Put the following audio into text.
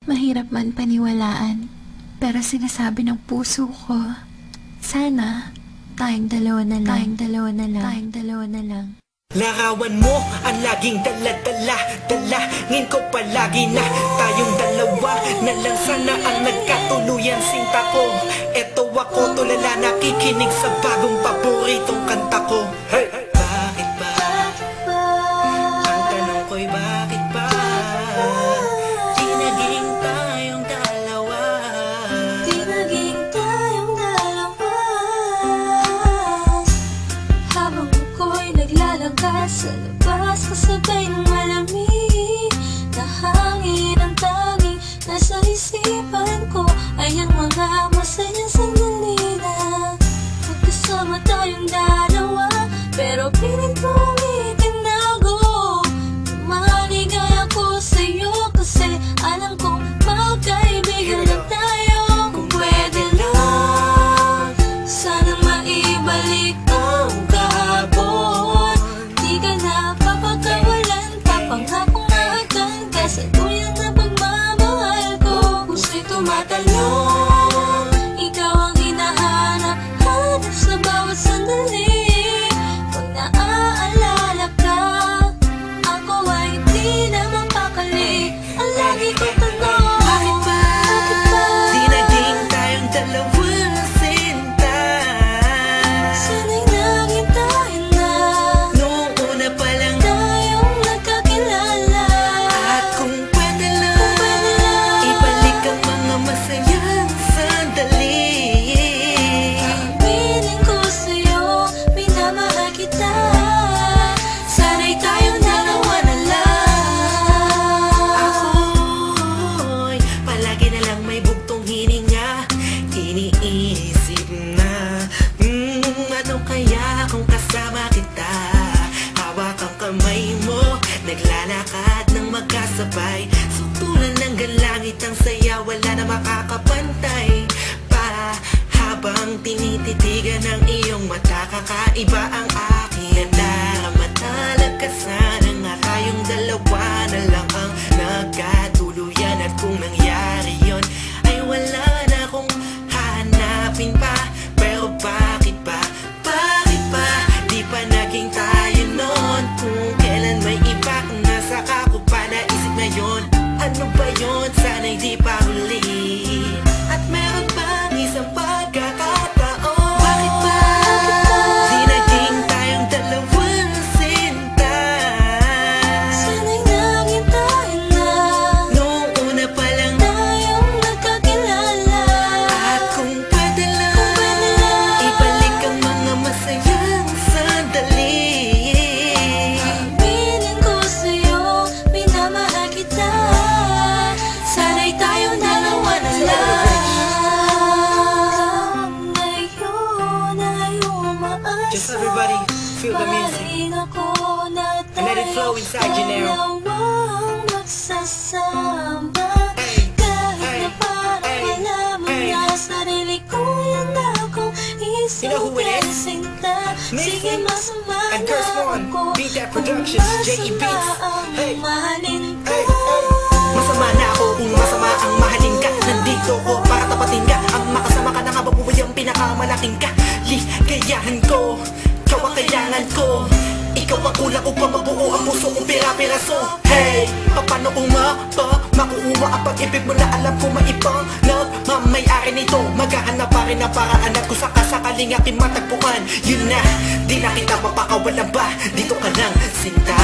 Mahirap man paniwalaan, pero sinasabi ng puso ko, sana tayong dalawa na lang, tayong dalawa na lang. Larawan mo ang laging dala-dala, dalangin ko palagi na tayong dalawa na lang sana ang nagkatuluyan sinta ko. Eto ako tulala nakikinig sa bagong paboritong kanta ko. Hey! Bakit ba? Ang tanong ko'y bakit ba? Di naging tayong dalawa. Di naging tayong dalawa. Habang ako'y naglalangkas sa labas, kasabay ng malamig na hangin, ang tanging nasa isipan ko ay ang mga masayang sandali na magkasama tayong dalawa. Pero pilit mong itinago, maligay ako sa'yo kasi alam kong magkaibigan na tayo. Kung pwede lang, sana maibalik ang kahapon. Di ka na papagkawalan, papangakong maagdan ka sa tuyang na pagmamahal ko. Puso'y tumatalon, ikaw ang hinahanap, hanap sa bawat sandali. Pag naaalala ka, ako ay di na mapakali. Ang lagi ko tanong, Bakit ba? Di naging tayong dalawa sinta. sana'y naging tayo na Noong una pa lang tayong nagkakilala. at kung pwede lang, ibalik ang mga masayang sandali. Aminin ko sa'yo, minamahal kita. Sana'y tayong dalawa na lang. Ako'y palagi na lang may bugtong hininga, iniisip na ano kaya kung kasama kita. Hawak ang kamay mo, naglalakad ng magkasabay, sutulan ng galangit ang saya, wala na makakapantay pa. Habang tinititigan ng iyong mata, kakaiba ang aking ganda. Matalagkasan nga tayong dalawa na lang ang nagkatuluyan. At kung nangyari yon ay wala na akong hahanapin pa. Pero bakit ba? Bakit ba? Di pa naging tayo noon. Kung kailan may iba, kung nasa ka ko pa naisip ngayon. Ano ba yon? Sana'y di pa huli. At meron bang isang pagkakataon? Bakit ba? Di naging tayong dalawa sinta. Sana'y naging tayo na Noong una pa lang tayong nagkakilala. at kung pwede lang, ibalik ang mga masayang sandali. Aminin ko sa'yo, minamahal kita. Sana'y tayong dalawa na lang. Ngayon ay umaasa. Just everybody feel the music. Mahalin ako na And let it flow inside you now. dalawang magsasama. Hey, Kahit hey, na parang hey, wala mo hey. na sarili ko, yan akong You know who it is? isusinta. Sige, Mason masama and Curse na One. ako Beat That kung Productions, J.E. Beats. masama ang Hey. mahalin ka. Hey, hey. Masama na ako kung masama ang mahalin ka. Nandito ko para tapatin ka. Ang makasama ka na nga babuhay ang pinakamalaking ka. Ligayahan ko, ikaw ang kailangan ko. Ikaw ang kulang upang mabuo ang puso kong pira-piraso. Hey, paano kung makuha ang pag-ibig mo na alam ko maipang nagmamayari nito. Maghahanap pa rin ang paraan at kung sakasakaling aking matagpuan, yun na, di na kita mapakawalan ba? Dito ka lang, sinta.